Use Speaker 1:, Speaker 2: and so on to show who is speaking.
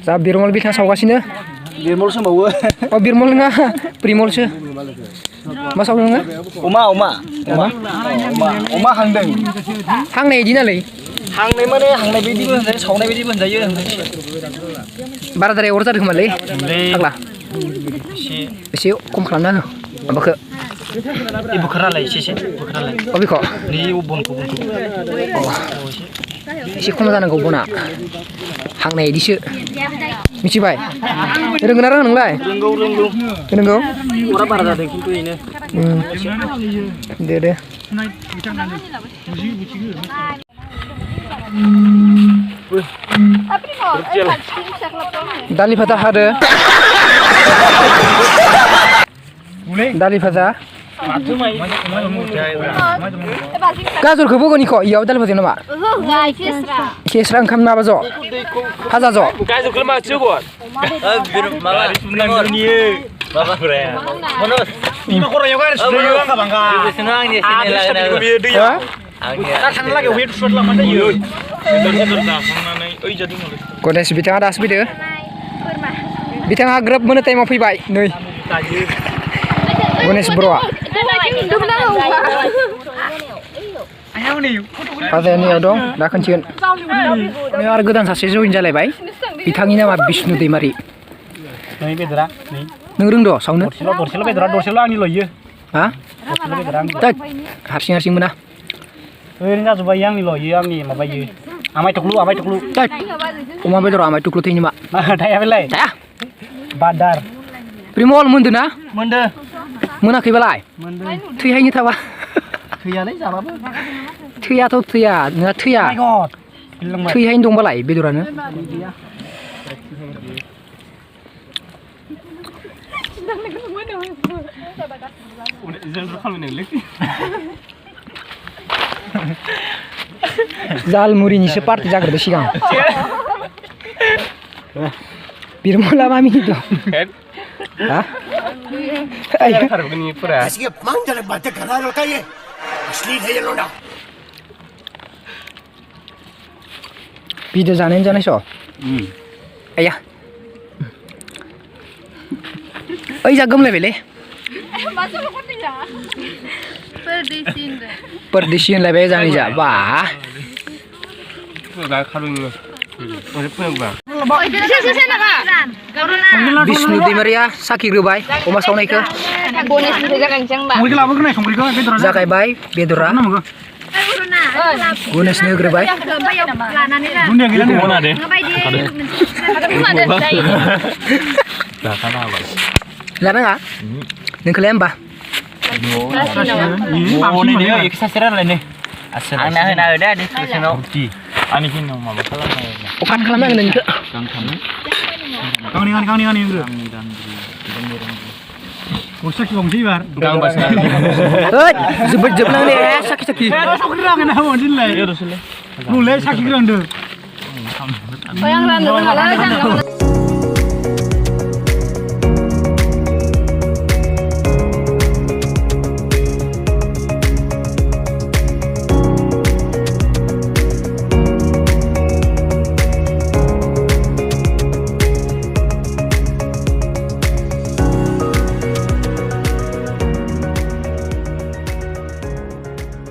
Speaker 1: जा बिरमल बिथां सावगासिनो
Speaker 2: बिरमल सोंबावो
Speaker 1: अ बिरमल नङा प्रिमलसो मा सावदों नोङो
Speaker 2: अमा हांदों
Speaker 1: हांनाय इदिनालै
Speaker 2: हांनाय माने हांनाय बायदिबो होनजायो सावनाय बायदिबो होनजायो
Speaker 1: बाराद्राय अर जादों खोमालै फाग्ला एसे खम खालामना हो माबाखो
Speaker 2: बोखारनालाय एसे बोखारनालाय
Speaker 1: अबेखौ
Speaker 2: नै बनखौ
Speaker 1: एसे खम जानांगौ बना हांनाय इदिसो मिथिबाय रोंगोना रोङा नोंलाय रोंगौ
Speaker 2: अरा बारा जादों खिन्थु इनो
Speaker 1: दे दालि भाजा हादो दालि भाजा गाजरखौबो गनिख' इयाव दालि भाजा नामा खेस्रा ओंखाम माबा ज' भाजा ज'
Speaker 3: गाजरखौ मा जोगोन
Speaker 2: Ima korang kan sudah juga nggak bangga.
Speaker 3: Senang dia
Speaker 2: sini lah. Tahan lagi wait sudah lama dah yuk.
Speaker 1: Gones बिथाङा दासो फैदो बिथाङा ग्रोब मोनो टाइमाव फैबाय नै गनेश बर'आ बाजारनियाव दं दा खोनथिगोन आरो गोदान सासे जइन जालायबाय बिथांनि नामा बिष्णु दैमारि
Speaker 2: नै बेदरा नै
Speaker 1: नों रोंद' सावनो
Speaker 2: दरसेल' बेदरा दरसेल' आंनि लयो
Speaker 1: हा
Speaker 2: दरसेल' बेदरा आंनि
Speaker 1: हारसिं मोना
Speaker 2: ओरैनो जाजोब्बाय आंनि लयो आंनि माबायो आमाय टुकलु
Speaker 1: अमा बेदरा आमाय टुकलु थैनो मा
Speaker 2: थाया बेलाय
Speaker 1: थाया
Speaker 2: बादार
Speaker 1: प्रिमल मोनदो ना
Speaker 2: मोनदो
Speaker 1: मोनाखैबालाय
Speaker 2: मोनदो
Speaker 1: थैहायनो थाबा
Speaker 2: थैयालै जाबाबो
Speaker 1: थैयाथ' थैया नोंहा थैया थैहायनो दंबालाय बेदरानो जालमुरिनिसो पार्टि जाग्रोदो सिगां बिरमला मा मिनिदों हा
Speaker 4: Así que mándale para cagar la calle. Así de lleno no.
Speaker 1: Video जानायनि जानायस' आया ओइ जा गोमलायबायलै परदेशी होनलायबाय जानि जा बा बिष्णु दैमारिया साखिग्रोबाय अमा सावनायखौ जागायबाय बेदरा गनेशनो होग्रोबाय लानाङा नोंखौलाय होमबा अफान खालामनांगोन नोंखौ
Speaker 2: गावनि साखि गंसे एबार
Speaker 1: जोबनांगोन साखि
Speaker 2: साखि ग्रांदो